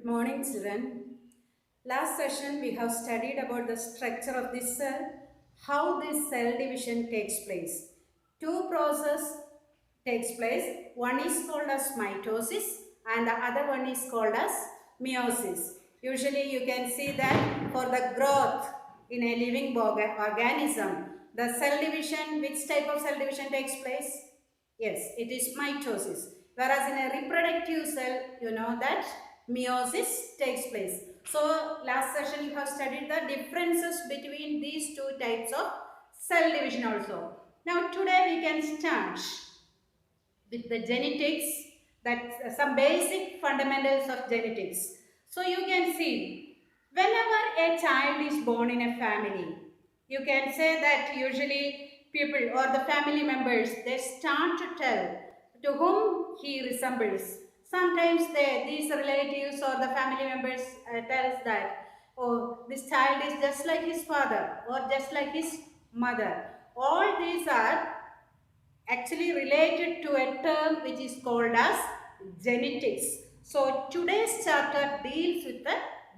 Morning, children. Last session we have studied about the structure of this cell, how this cell division takes place. Two process takes place. One is called as mitosis and the other one is called as meiosis. Usually you can see that for the growth in a living organism, the cell division, which type of cell division takes place? Yes, it is mitosis. Whereas in a reproductive cell, you know that meiosis takes place. So, last session you have studied the differences between these two types of cell division also. Now, today we can start with the genetics, that some basic fundamentals of genetics. So, you can see whenever a child is born in a family, you can say that usually people or the family members, they start to tell to whom he resembles. Sometimes these relatives or the family members tells that, oh, this child is just like his father or just like his mother. All these are actually related to a term which is called as genetics. So today's chapter deals with the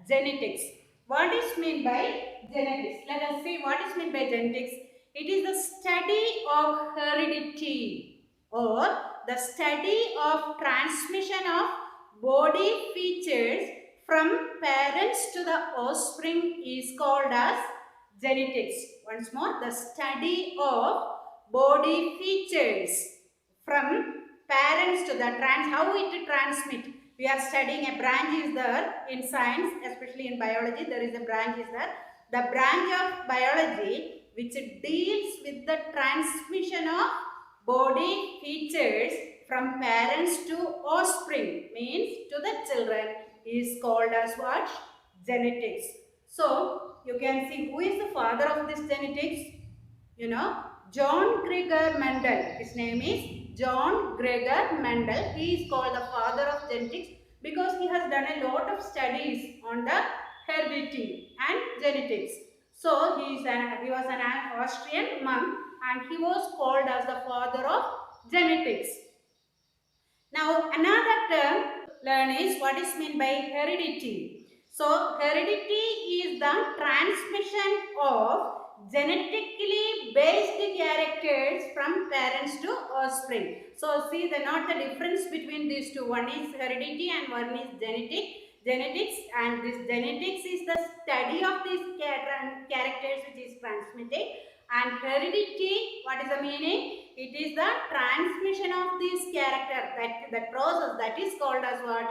genetics. What is meant by genetics? Let us see what is meant by genetics. It is the study of heredity or the study of transmission of body features from parents to the offspring is called as genetics. Once more, the study of body features from parents to the how it transmit. We are studying a branch is there in science, especially in biology. There is a branch is there. The branch of biology which deals with the transmission of body features from parents to offspring, means to the children, is called as what? Genetics. So you can see who is the father of this genetics. You know, John Gregor Mendel. His name is John Gregor Mendel. He is called the father of genetics because he has done a lot of studies on the heredity and genetics. So he was an Austrian monk and he was called as the father of genetics. Now another term learn is what is meant by heredity. So heredity is the transmission of genetically based characters from parents to offspring. So see the not the difference between these two. One is heredity and one is genetics, and this genetics is the study of these characters which is transmitted, and heredity, what is the meaning? It is the transmission of this character, that process, that is called as what?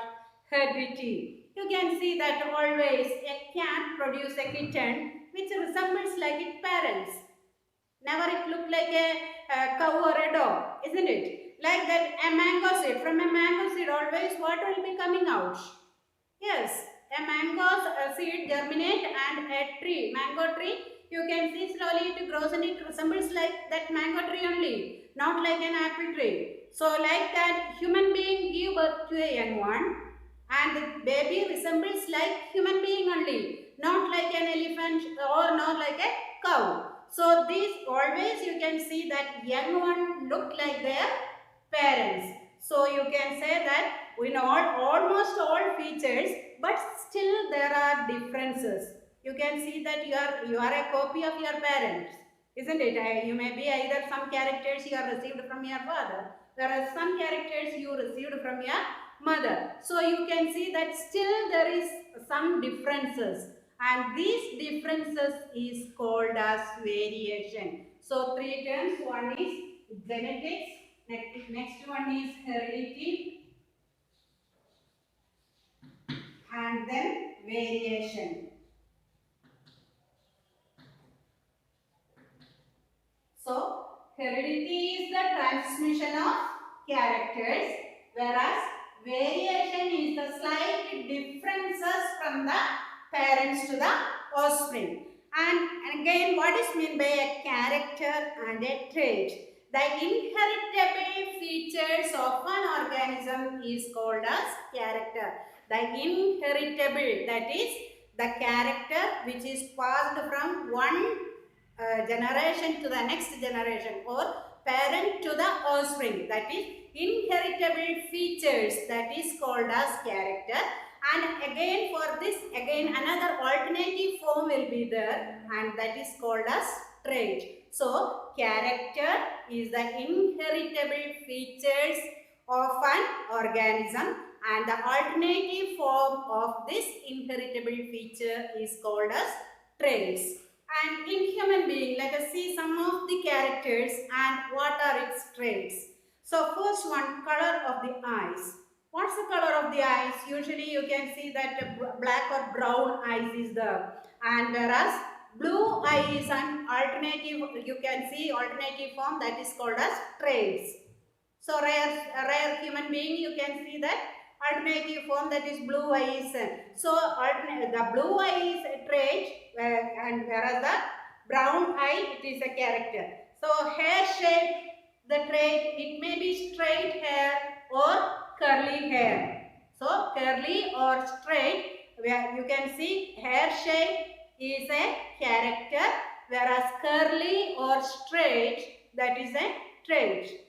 Heredity. You can see that always a cat produces a kitten which resembles like its parents. Never it look like a cow or a dog, isn't it? Like that a mango seed. From a mango seed always what will be coming out? Yes, a mango seed germinate and a tree, mango tree, you can see slowly it grows and it resembles like that mango tree only, not like an apple tree. So like that human being give birth to a young one and the baby resembles like human being only, not like an elephant or not like a cow. So these always you can see that young one look like their parents. So you can say that we know almost all features, but still there are differences. You can see that you are a copy of your parents, isn't it? You may be either some characters you have received from your father, whereas some characters you received from your mother. So you can see that still there is some differences, and these differences is called as variation. So three terms. One is genetics. Next one is heredity, and then variation. So heredity is the transmission of characters, whereas variation is the slight differences from the parents to the offspring. And again, what is meant by a character and a trait? The inheritable features of an organism is called as character. The inheritable, that is the character which is passed from one generation to the next generation, or parent to the offspring, that is inheritable features, that is called as character. And again for this, again another alternative form will be there, and that is called as trait. So character is the inheritable features of an organism, and the alternative form of this inheritable feature is called as traits. And in human being, let us see some of the characters and what are its traits. So first one, color of the eyes. What's the color of the eyes? Usually you can see that black or brown eyes is there, and whereas blue eye is an alternative, you can see alternative form, that is called as traits. So rare human being, you can see that alternative form, that is blue eye is. So the blue eye is a trait, and whereas the brown eye, it is a character. So hair shape, the trait, it may be straight hair or curly hair. So curly or straight, where you can see hair shape is a character, whereas curly or straight, that is a trait.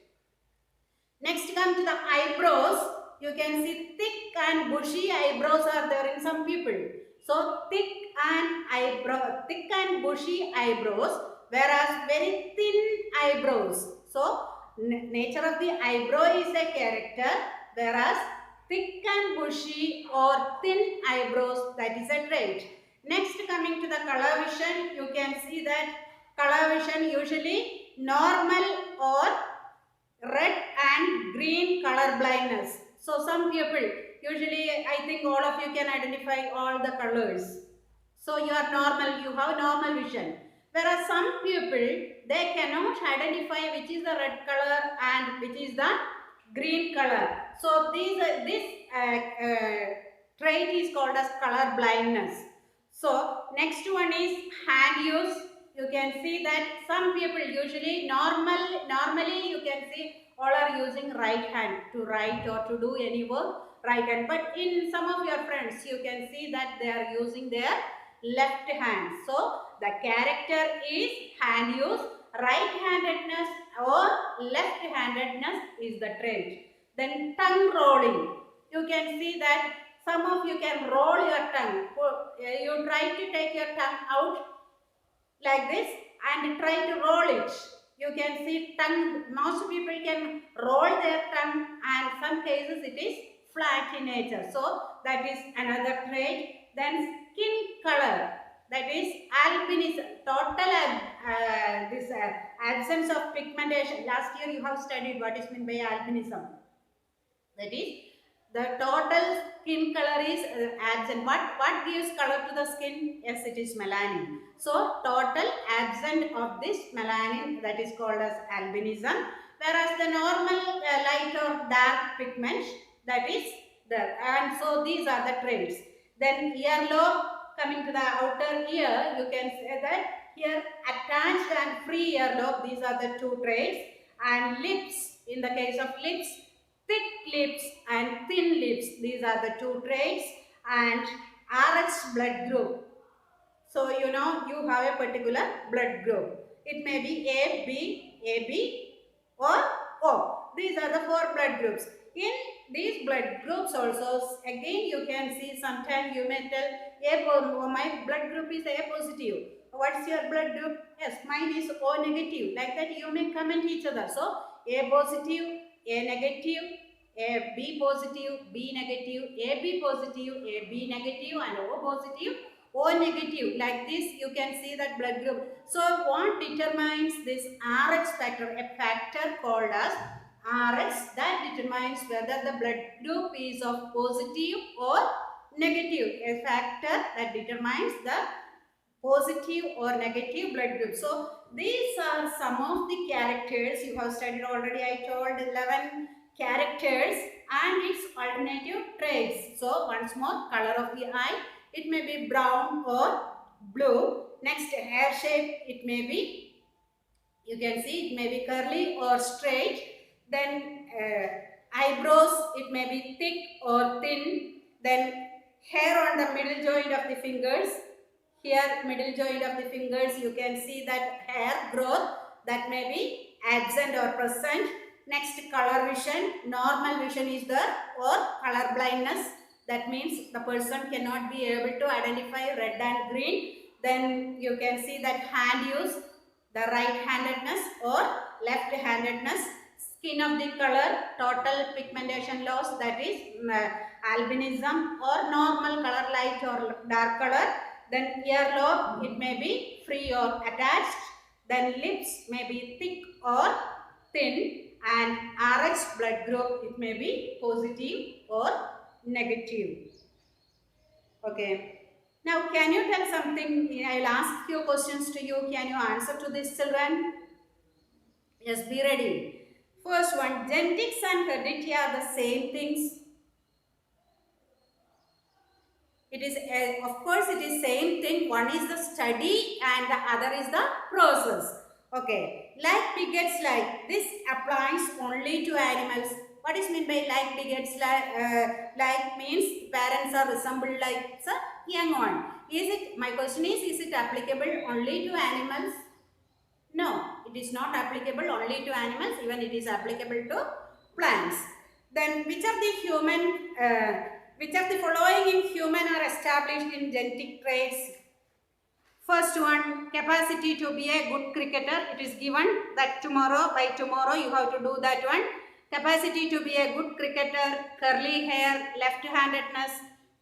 Next come to the eyebrows. You can see thick and bushy eyebrows are there in some people. So thick and bushy eyebrows, whereas very thin eyebrows. So nature of the eyebrow is a character, whereas thick and bushy or thin eyebrows, that is a trait. Next coming to the color vision, you can see that color vision usually normal or red and green color blindness. So some people, usually I think all of you can identify all the colors. So you are normal, you have normal vision. Whereas some people, they cannot identify which is the red color and which is the green color. So this trait is called as color blindness. So next one is hand use. You can see that some people usually normally you can see all are using right hand to write or to do any work, right hand. But in some of your friends, you can see that they are using their left hand. So the character is hand use. Right-handedness or left-handedness is the trait. Then tongue rolling. You can see that some of you can roll your tongue. You try to take your tongue out like this and try to roll it. You can see tongue, most people can roll their tongue, and some cases it is flat in nature. So that is another trait. Then skin color, that is albinism, total absence of pigmentation. Last year you have studied what is meant by albinism. That is the total skin color is absent. What gives color to the skin? Yes, it is melanin. So total absent of this melanin, that is called as albinism. Whereas the normal light or dark pigment, that is there. And so these are the traits. Then earlobe, coming to the outer ear, you can say that here attached and free earlobe, these are the two traits. And lips, in the case of lips, thick lips and thin lips, these are the two traits. And RH blood group. So you know you have a particular blood group. It may be AB or O. These are the four blood groups. In these blood groups also, again you can see sometimes you may tell my blood group is A positive. What's your blood group? Yes, mine is O negative. Like that you may comment each other. So A positive, A negative, A B positive, B negative, AB positive, AB negative, and O positive, O negative. Like this you can see that blood group. So what determines this RH factor? A factor called as RH that determines whether the blood group is of positive or negative. A factor that determines the positive or negative blood group. So these are some of the characters you have studied already. I told 11 characters and its alternative traits. So once more, color of the eye, it may be brown or blue. Next, hair shape, it may be, you can see it may be curly or straight. Then eyebrows, it may be thick or thin. Then hair on the middle joint of the fingers. Here middle joint of the fingers, you can see that hair growth that may be absent or present. Next, color vision. Normal vision is there or color blindness. That means the person cannot be able to identify red and green. Then you can see that hand use, the right-handedness or left-handedness, skin of the color, total pigmentation loss, that is albinism, or normal color, light or dark color. Then earlobe, it may be free or attached. Then lips may be thick or thin, and Rh blood group, it may be positive or negative. Okay. Now, can you tell something? I will ask few questions to you. Can you answer to this, children? Yes, be ready. First one, genetics and heredity are the same things. It is, of course, it is same thing. One is the study and the other is the process. Okay. Like begets like. This applies only to animals. What is meant by like begets like? Like means parents are resembled like the young one. Is it? My question is it applicable only to animals? No, it is not applicable only to animals. Even it is applicable to plants. Then which of the following in human are established in genetic traits? First one, capacity to be a good cricketer. It is given that by tomorrow you have to do that one. Capacity to be a good cricketer, curly hair, left-handedness,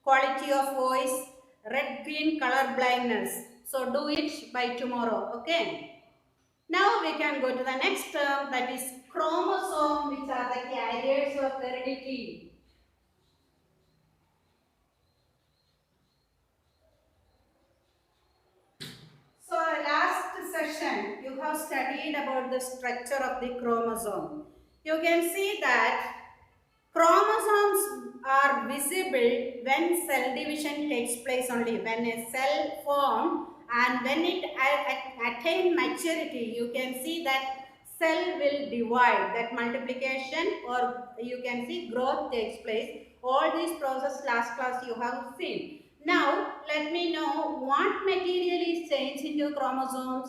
quality of voice, red-green color blindness. So do it by tomorrow, okay? Now we can go to the next term, that is chromosome, which are the carriers of heredity. So last session you have studied about the structure of the chromosome. You can see that chromosomes are visible when cell division takes place only, when a cell formed and when it attain maturity. You can see that cell will divide, that multiplication or you can see growth takes place. All these process last class you have seen. Now let me know what material is changed into chromosomes.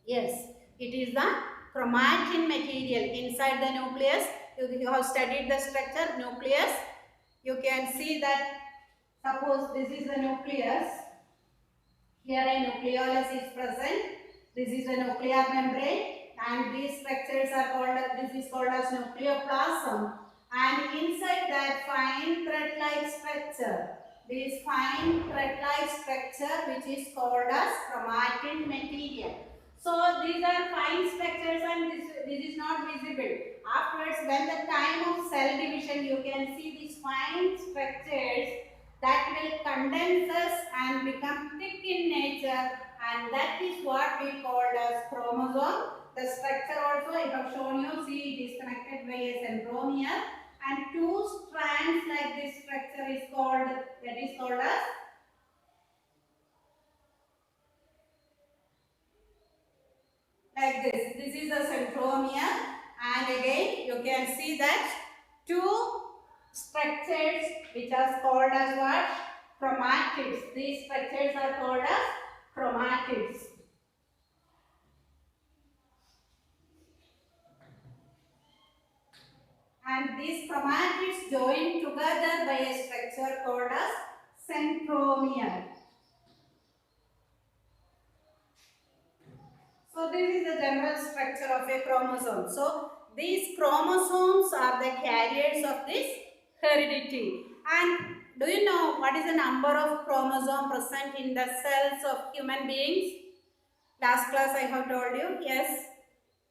Yes, it is the chromatin material inside the nucleus. You have studied the structure, nucleus. You can see that, suppose this is the nucleus. Here a nucleolus is present. This is the nuclear membrane, and these structures are called, this is called as nucleoplasm. And inside that fine thread-like structure, this fine thread-like structure which is called as chromatin material. So these are fine structures and this is not visible. Afterwards, when the time of cell division, you can see these fine structures that will condense and become thick in nature, and that is what we call as chromosome. The structure also I have shown you. See, it is connected by a centromere, and two strands like this structure is called, that is called as like this. This is the centromere, and again you can see that two structures which are called as what? Chromatids. These structures are called as chromatids. And these chromatids join together by a structure called as centromere. So this is the general structure of a chromosome. So these chromosomes are the carriers of this heredity. And do you know what is the number of chromosomes present in the cells of human beings? Last class I have told you. Yes,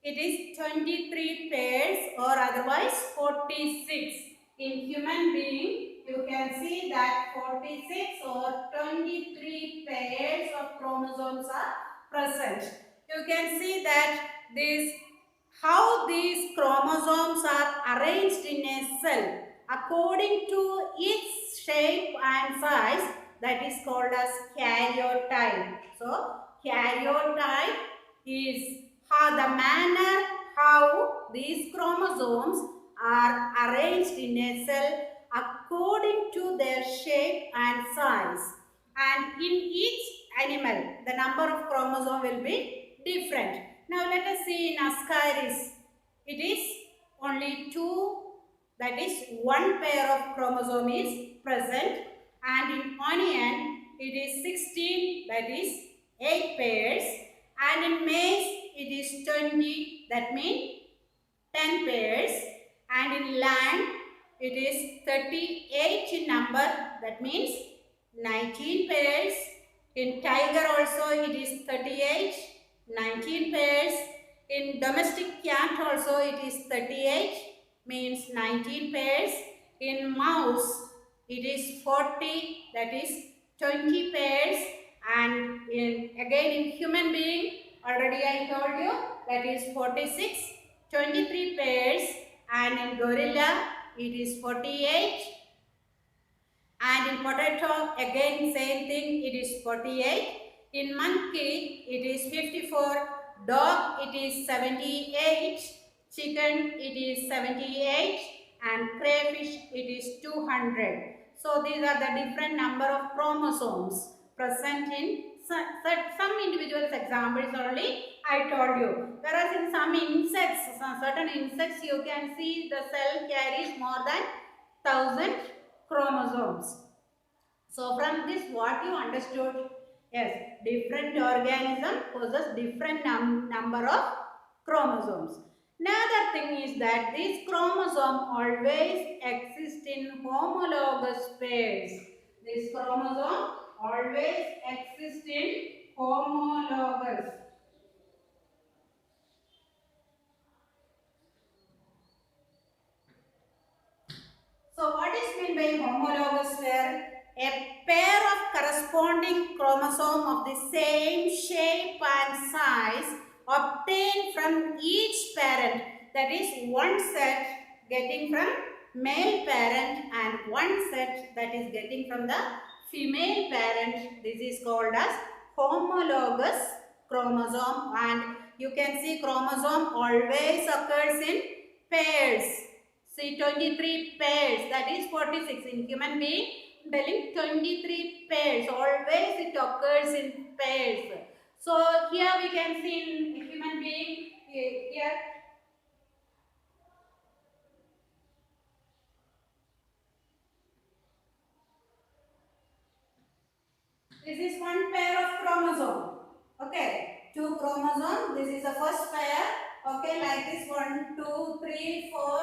it is 23 pairs or otherwise 46. In human being, you can see that 46 or 23 pairs of chromosomes are present. You can see that how these chromosomes are arranged in a cell according to its shape and size, that is called as karyotype. So karyotype is the manner how these chromosomes are arranged in a cell according to their shape and size. And in each animal, the number of chromosomes will be different. Now let us see in Ascaris. It is only 2. that is one pair of chromosome is present, and in onion it is 16, that is 8 pairs, and in maize it is 20, that means 10 pairs, and in land it is 38 in number, that means 19 pairs. In tiger also it is 38, 19 pairs. In domestic cat also it is 38, means 19 pairs. In mouse it is 40, that is 20 pairs. And again in human being, already I told you, that is 46, 23 pairs. And in gorilla it is 48. And in potato again same thing, it is 48. In monkey it is 54. Dog it is 78. Chicken it is 78. And crayfish it is 200. So these are the different number of chromosomes present in some individuals. Examples only I told you. Whereas in some insects, certain insects, you can see the cell carries more than 1000 chromosomes. So from this what you understood? Yes, different organism possess different number of chromosomes. Another thing is that these chromosomes always exist in homologous pairs. This chromosome always exists in homologous. So what is meant by homologous pair? A pair of corresponding chromosome of the same shape and size obtained from each parent. That is one set getting from male parent and one set that is getting from the female parent. This is called as homologous chromosome, and you can see chromosome always occurs in pairs. See 23 pairs, that is 46 in human being. Telling 23 pairs, always it occurs in pairs. So here we can see in human being, here this is one pair of chromosome. Okay, two chromosome. This is the first pair. Okay, like this 1, 2, 3, 4,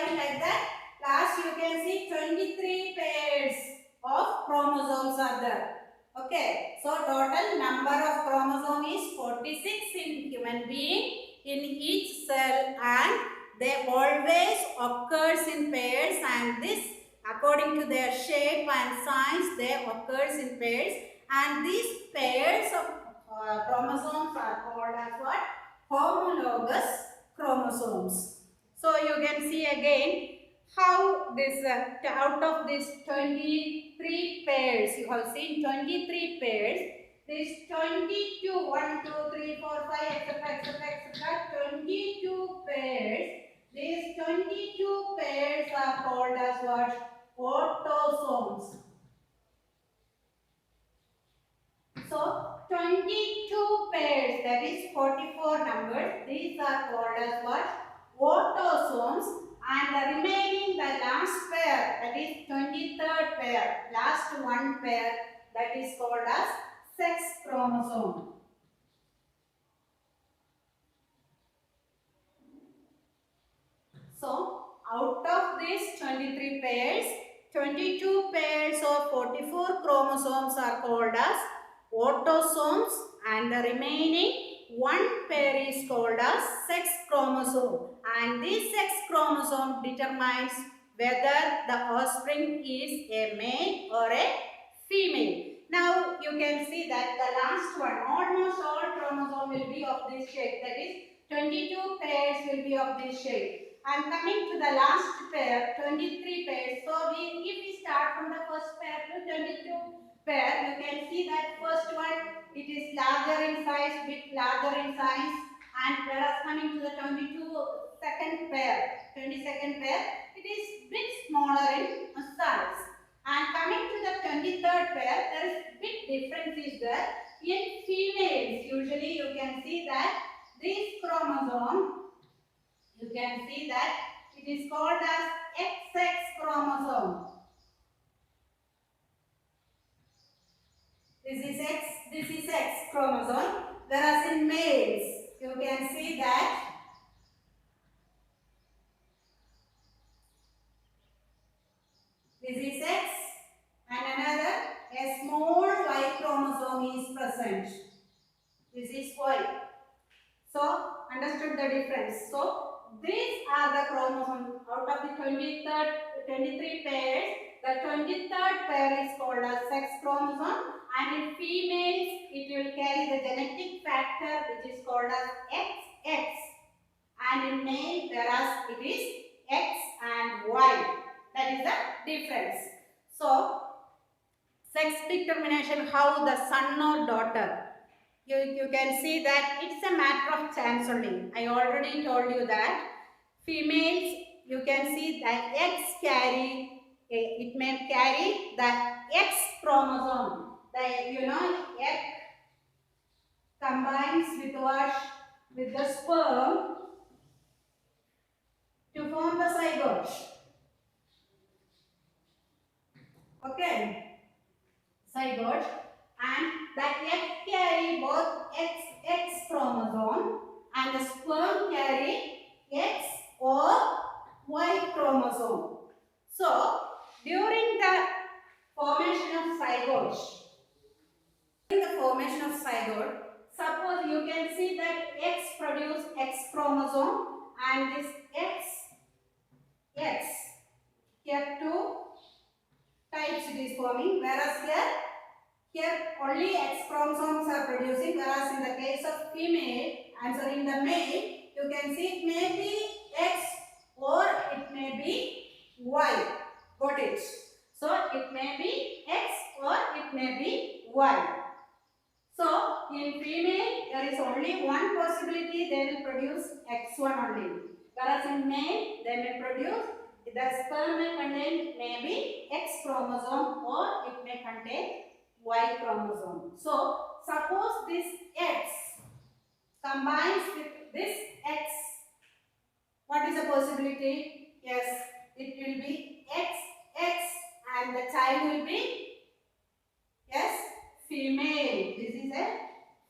5, like that. Last you can see 23 pairs of chromosomes are there. Okay, so total number of chromosome is 46 in human being in each cell, and they always occurs in pairs, and this according to their shape and size they occurs in pairs, and these pairs of chromosomes are called as what? Homologous chromosomes. So you can see again how this out of this 23 pairs, you have seen 23 pairs, this 22, 1, 2, 3, 4, 5, etc., etc., etc., 22 pairs. These 22 pairs are called as what? Autosomes. So 22 pairs, that is 44 numbers, these are called as what? Autosomes. And the remaining, the last pair, that is 23rd pair, last one pair, that is called as sex chromosome. So out of these 23 pairs, 22 pairs of 44 chromosomes are called as autosomes, and the remaining one pair is called as sex chromosome, and this sex chromosome determines whether the offspring is a male or a female. Now you can see that the last one, almost all chromosome will be of this shape, that is 22 pairs will be of this shape. And coming to the last pair, 23 pairs. So if we start from the first pair to 22 pair, you can see that first one, it is larger in size, bit larger in size, and whereas coming to the 22nd pair, 22nd pair, it is bit smaller in size. And coming to the 23rd pair, there is bit difference is there. In females, usually you can see that this chromosome, you can see that it is called as XX chromosome. This is X chromosome. Whereas in males, you can see that this is X and another a small Y chromosome is present. This is Y. So, understood the difference. So, these are the chromosomes. Out of the 23 pairs, the 23rd pair is called as sex chromosome, and in females, it will carry the genetic factor which is called as XX, and in male, whereas it is X and Y. That is the difference. So, sex determination, how the son or daughter. You can see that it's a matter of chance only. I already told you that females, you can see that X carry, it may carry the X chromosome. X combines with what? With the sperm to form the zygote. Okay, zygote, and that X carry both X chromosome and the sperm carry X or Y chromosome. So, during the formation of zygote, suppose you can see that X produce X chromosome and this X, here two types it is forming, whereas here only X chromosomes are producing, whereas in the case of female, in the male, you can see it may be X or it may be Y. Got it? So, it may be X or it may be Y. So, in female, there is only one possibility, they will produce X1 only. Whereas in male, they may produce, the sperm may contain maybe X chromosome or it may contain Y chromosome. So, suppose this X combines with this X, what is the possibility? Yes, it will be X and the child will be, yes, female. This is a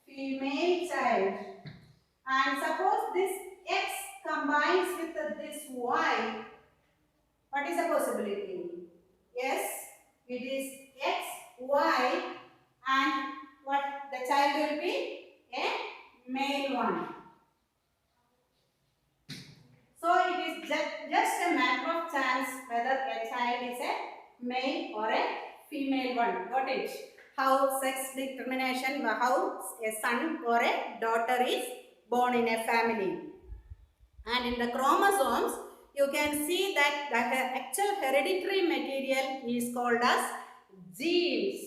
female child. And suppose this X combines with this Y, what is the possibility? Yes, it is X, Y, and what the child will be? A male one. So it is just a matter of chance whether a child is a male or a female one. Got it? How sex determination, how a son or a daughter is born in a family. And in the chromosomes, you can see that the actual hereditary material is called as genes.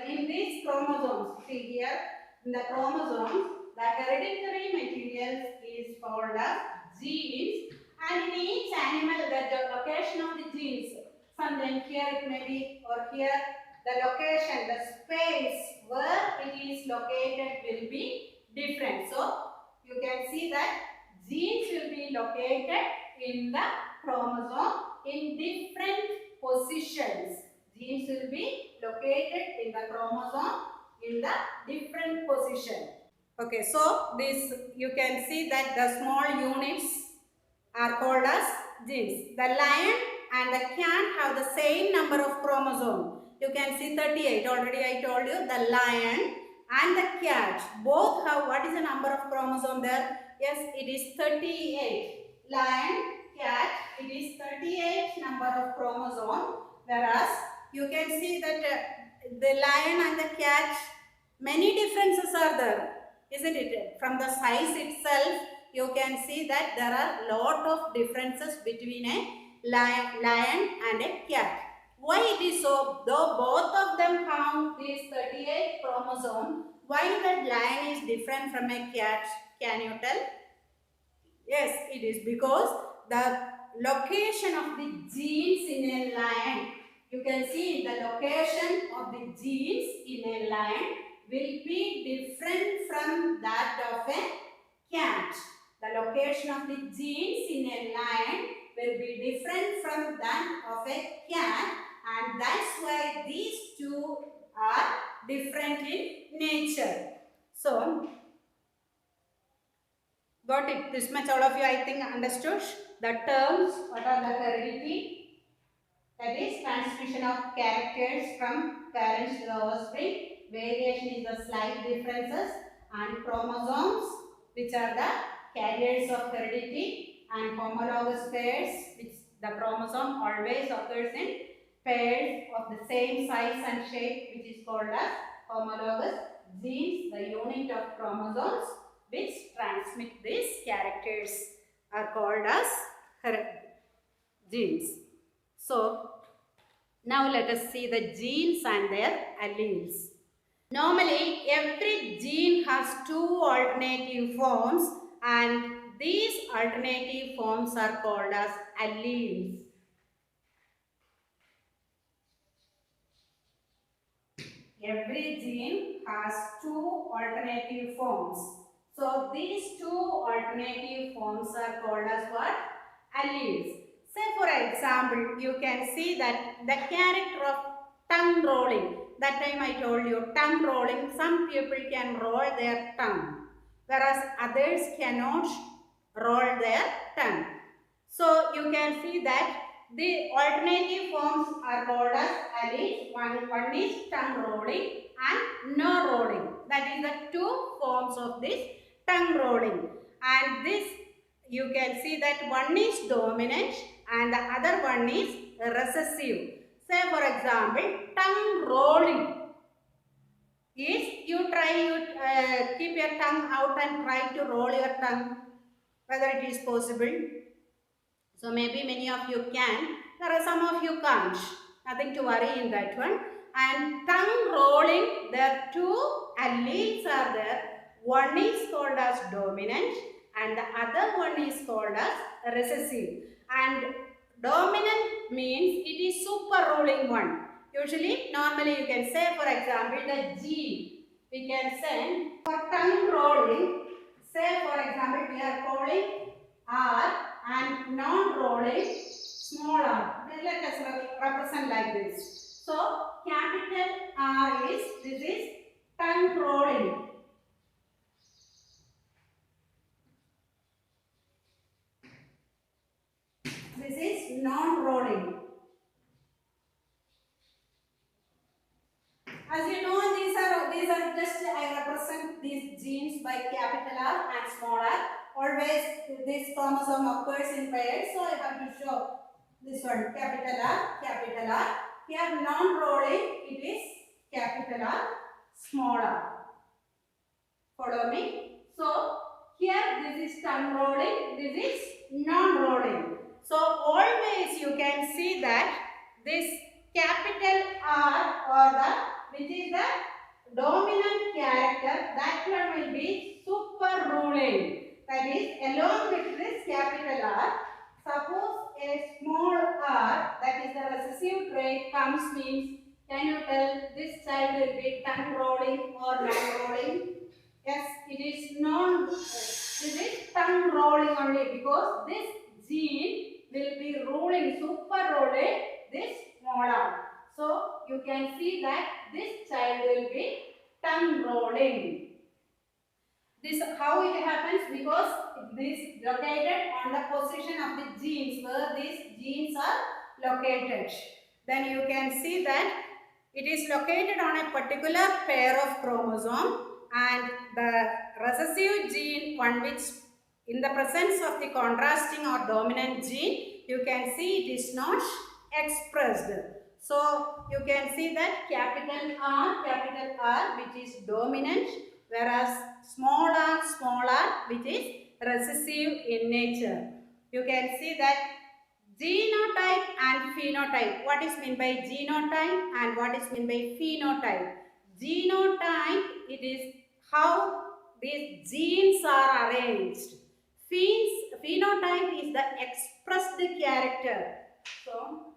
In these chromosomes, see here, in the chromosomes, the hereditary material is called as genes, and in each animal, the location of the genes, sometimes here it may be, or here, the location, the space where it is located will be different. So, you can see that genes will be located in the chromosome in different positions. Genes will be located in the chromosome in the different position. Okay, so this you can see that the small units are called as genes. The lion and the cat have the same number of chromosomes. You can see 38. Already I told you the lion and the cat both have, what is the number of chromosome there? Yes, it is 38. Lion, cat, it is 38 number of chromosome. Whereas you can see that the lion and the cat, many differences are there, isn't it? From the size itself, you can see that there are lot of differences between a lion and a cat. Why it is so? Though both of them have these 38 chromosomes, why that lion is different from a cat? Can you tell? Yes, it is because the location of the genes in a lion, you can see the location of the genes in a lion will be different from that of a cat. The location of the genes in a lion will be different from that of a cat, and that's why these two are different in nature. So, got it? This much all of you I think understood. The terms, what are the heredity? That is transmission of characters from parents to the offspring. Variation is the slight differences, and chromosomes, which are the carriers of heredity, and homologous pairs, which the chromosome always occurs in pairs of the same size and shape, which is called as homologous genes, the unit of chromosomes which transmit these characters are called as genes. So, now let us see the genes and their alleles. Normally, every gene has two alternative forms, and these alternative forms are called as alleles. Every gene has two alternative forms. So, these two alternative forms are called as what? Alleles. Say for example, you can see that the character of tongue rolling. That time I told you, tongue rolling, some people can roll their tongue, whereas others cannot roll their tongue. So, you can see that the alternative forms are called as alleles. One is tongue rolling and no rolling. That is the two forms of this tongue rolling. And this, you can see that one is dominant and the other one is recessive. Say for example, tongue rolling is you keep your tongue out and try to roll your tongue, whether it is possible. So maybe many of you can, there are some of you can't. Nothing to worry in that one. And tongue rolling, there are two alleles are there. One is called as dominant and the other one is called as recessive. And dominant means it is super ruling one. Usually, normally you can say for example the gene. We can say for tongue rolling, say for example we are calling R and non-rolling small r. Let us represent like this. So, capital R is, this is tongue rolling. This is non-rolling. As you know, these are just, I represent these genes by capital R and small r. Always this chromosome occurs in pairs, so I have to show this one capital R, capital R. Here non-rolling, it is capital R, small r. Follow me. So here this is tongue rolling, this is non-rolling. So always you can see that this capital R or the, which is the dominant character, that one will be super ruling. That is, along with this capital R, suppose a small r, that is the recessive trait comes, means can you tell this child will be tongue rolling or non-rolling? Yes, it is this is tongue rolling only, because this gene will be ruling, super ruling this small r. So you can see that this child will be tongue rolling. This how it happens, because this is located on the position of the genes where these genes are located. Then you can see that it is located on a particular pair of chromosome, and the recessive gene, one which in the presence of the contrasting or dominant gene, you can see it is not expressed. So you can see that capital R which is dominant, whereas small r which is recessive in nature. You can see that genotype and phenotype. What is meant by genotype and what is meant by phenotype? Genotype, it is how these genes are arranged. Phenotype is the expressed character. So,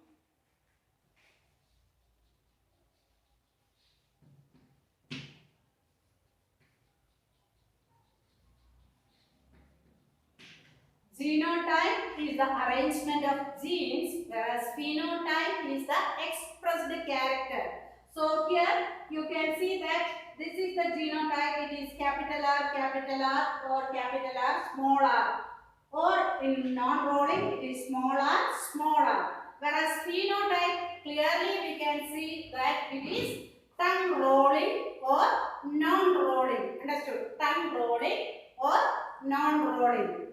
Genotype is the arrangement of genes, whereas phenotype is the expressed character. So here you can see that this is the genotype. It is capital R or capital R, small r. Or in non-rolling, it is small r, small r. Whereas phenotype, clearly we can see that it is tongue rolling or non-rolling. Understood? Tongue rolling or non-rolling.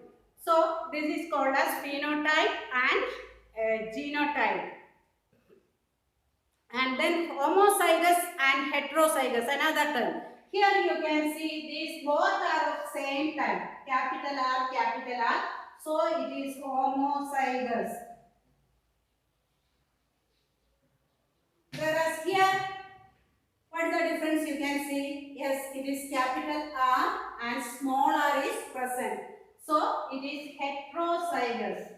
So this is called as phenotype and genotype. And then homozygous and heterozygous, another term. Here you can see these both are of same type, capital R, capital R. So it is homozygous. Whereas here, what is the difference you can see? Yes, it is capital R and small r is present. So it is heterozygous.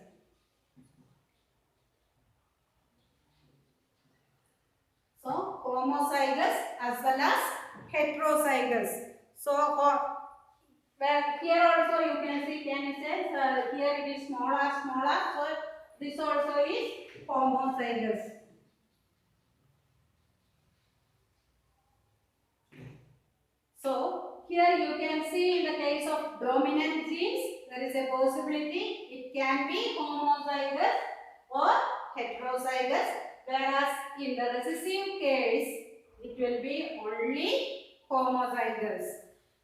So homozygous as well as heterozygous. So where here also you can see, can you say here it is smaller. So this also is homozygous. So here you can see in the case of dominant genes, there is a possibility it can be homozygous or heterozygous, whereas in the recessive case, it will be only homozygous.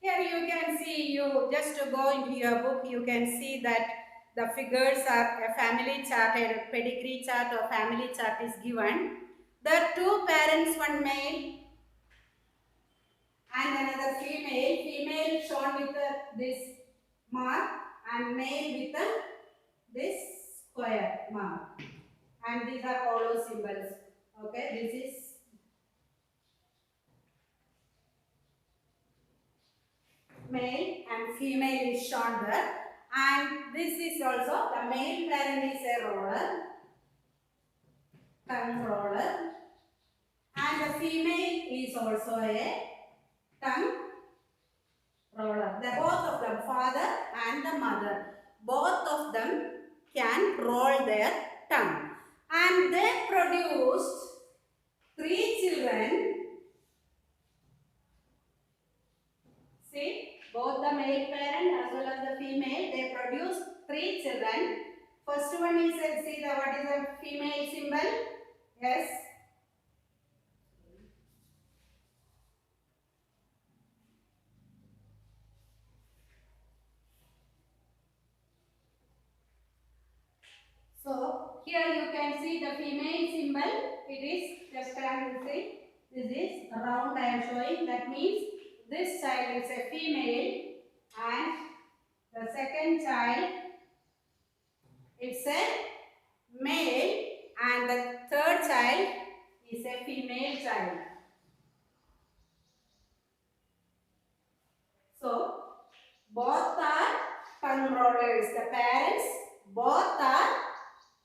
Here you can see, you just to go into your book, you can see that the figures are a family chart, a pedigree chart or family chart is given. There are two parents, one male and another female. Female shown with this mark and male with this square mark. And these are hollow symbols. Okay, this is male and female is shown there. And this is also the male parent is a roller, tongue roller, and the female is also a tongue roller. The both of them, father and the mother, both of them can roll their tongue. And they produced 3 children. See, both the male parent as well as the female, they produce 3 children. First one is, see the what is the female symbol? Yes. So here you can see the female symbol. It is just see. This is round I am showing. That means this child is a female and the second child it's a male and the third child is a female child. So both are tongue rollers. The parents both are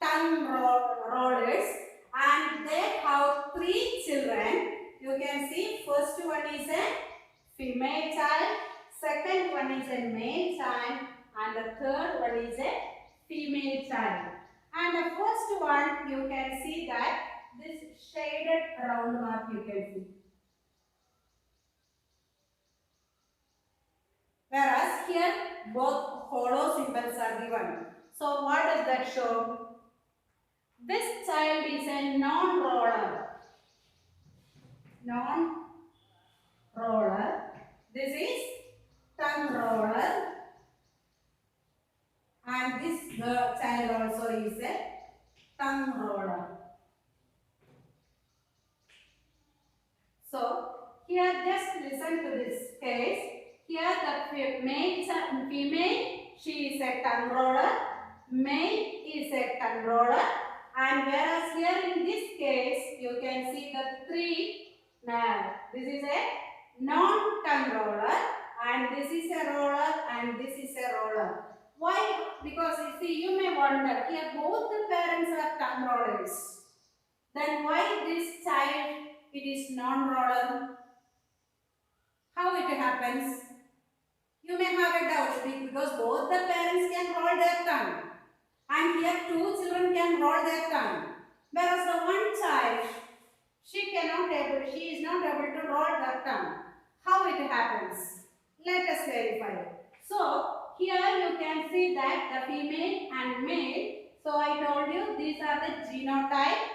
tongue rollers and they have 3 children. You can see first one is a female child, second one is a male child and the third one is a female child. And the first one you can see that this shaded round mark you can see. Whereas here both hollow symbols are given. So what does that show? This child is a non-roller. Non-roller. This is tongue roller. And this child also is a tongue roller. So here just listen to this case. Here the female, she is a tongue roller. Male is a tongue roller. And whereas here in this case, you can see the 3. Now, this is a non-tongue roller and this is a roller and this is a roller. Why? Because you see, you may wonder, here both the parents are tongue rollers. Then why this child, it is non-roller? How it happens? You may have a doubt because both the parents can roll their tongue. And here two children can roll their tongue. Whereas the one child, she is not able to roll her tongue. How it happens? Let us verify. So here you can see that the female and male. So I told you these are the genotype.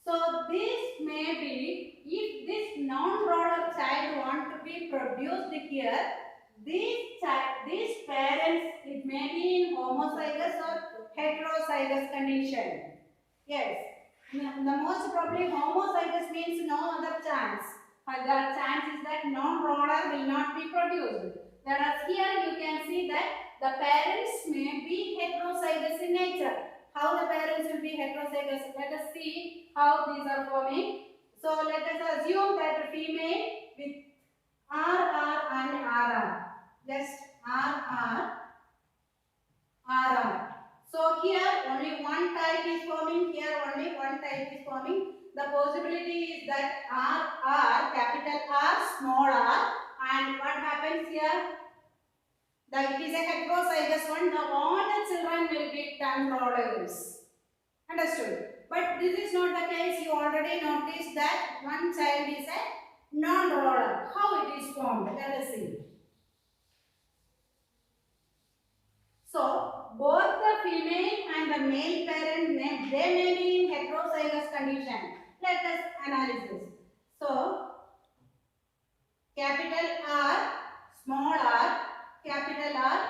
So this may be, if this non-roller child want to be produced here, these parents, it may be in homozygous or heterozygous condition. Yes, the most probably homozygous means no other chance. The chance is that non-roller will not be produced. Whereas here you can see that the parents may be heterozygous in nature. How the parents will be heterozygous? Let us see how these are forming. So let us assume that the female with RR and RR. Just RR, RR. So here only one type is forming, here only one type is forming. The possibility is that RR, capital R, small r, and what happens here? It is a heterozygous one. All the children will be tongue rollers. Understood? But this is not the case. You already noticed that one child is a non-roller. How it is formed? Let us see. So, both the female and the male parent, they may be in heterozygous condition. Let us analyze. So, capital R, small r, capital R,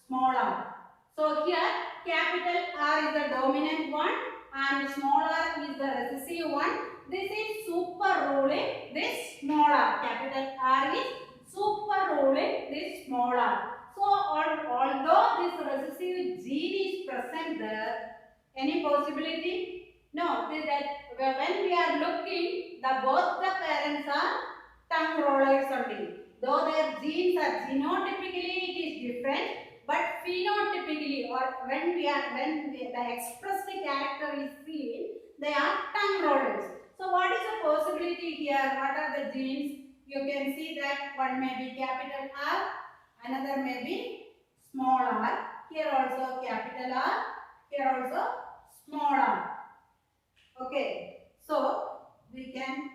small r. So, here capital R is the dominant one and small r is the recessive one. This is super ruling this small r. Capital R is super ruling this small r. So, although this recessive gene is present there, any possibility? No, that when we are looking, both the parents are tongue rollers only. Though their genes are genotypically it is different, but phenotypically or when the expressed character is seen, they are tongue rollers. So, what is the possibility here? What are the genes? You can see that one may be capital R. Another may be small r. Here also capital R. Here also small r. Okay. So, we can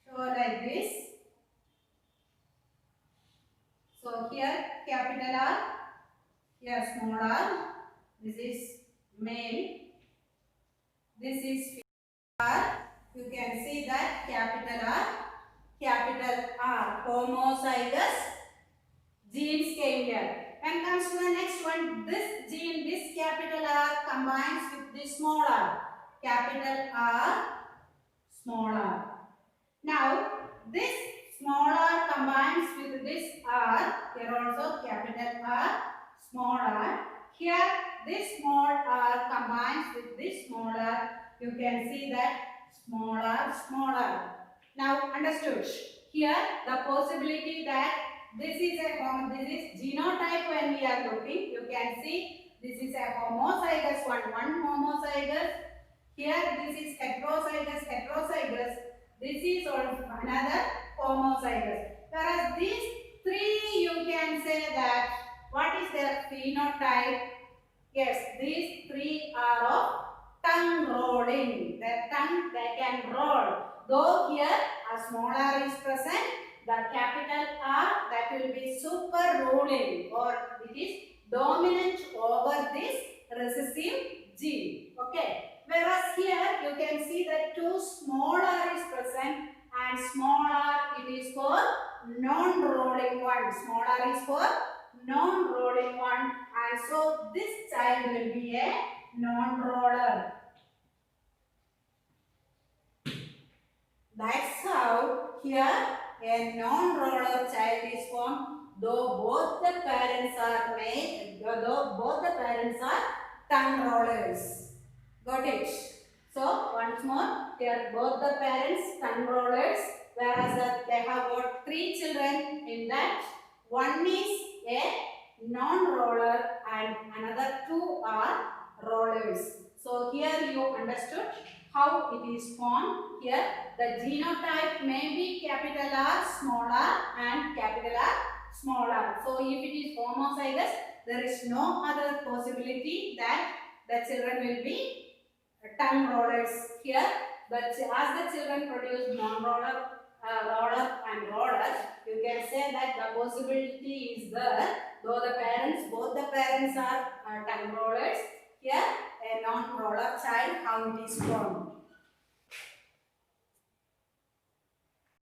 show like this. So, here capital R. Here small r. This is male. This is R. You can see that capital R. Capital R, homozygous genes came here. And comes to the next one, this gene, this capital R combines with this small r. Capital R, small r. Now, this small r combines with this R. Here also capital R, small r. Here, this small r combines with this small r. You can see that small r, small r. Now understood. Here the possibility that this is genotype when we are looking. You can see this is a homozygous one homozygous. Here this is heterozygous. This is another homozygous. Whereas these three you can say that what is their phenotype? Yes, these three are of tongue rolling. Their tongue they can roll. Though here a small r is present, the capital R that will be super ruling or it is dominant over this recessive gene. Okay. Whereas here you can see that two small r is present and small r it is for non-rolling one. Small r is for non-rolling one and so this child will be a non-roller. That's how here a non-roller child is formed though both the parents are tongue rollers. Got it? So once more here both the parents tongue rollers whereas they have got three children in that. One is a non-roller and another two are rollers. So here you understood how it is formed. Here the genotype may be capital R, small r and capital R, small r. So if it is homozygous, there is no other possibility that the children will be tongue rollers here. But as the children produce non-roller, roller and roller, you can say that the possibility is there. Though the parents, both the parents are tongue rollers, here a non-roller child, how it is formed.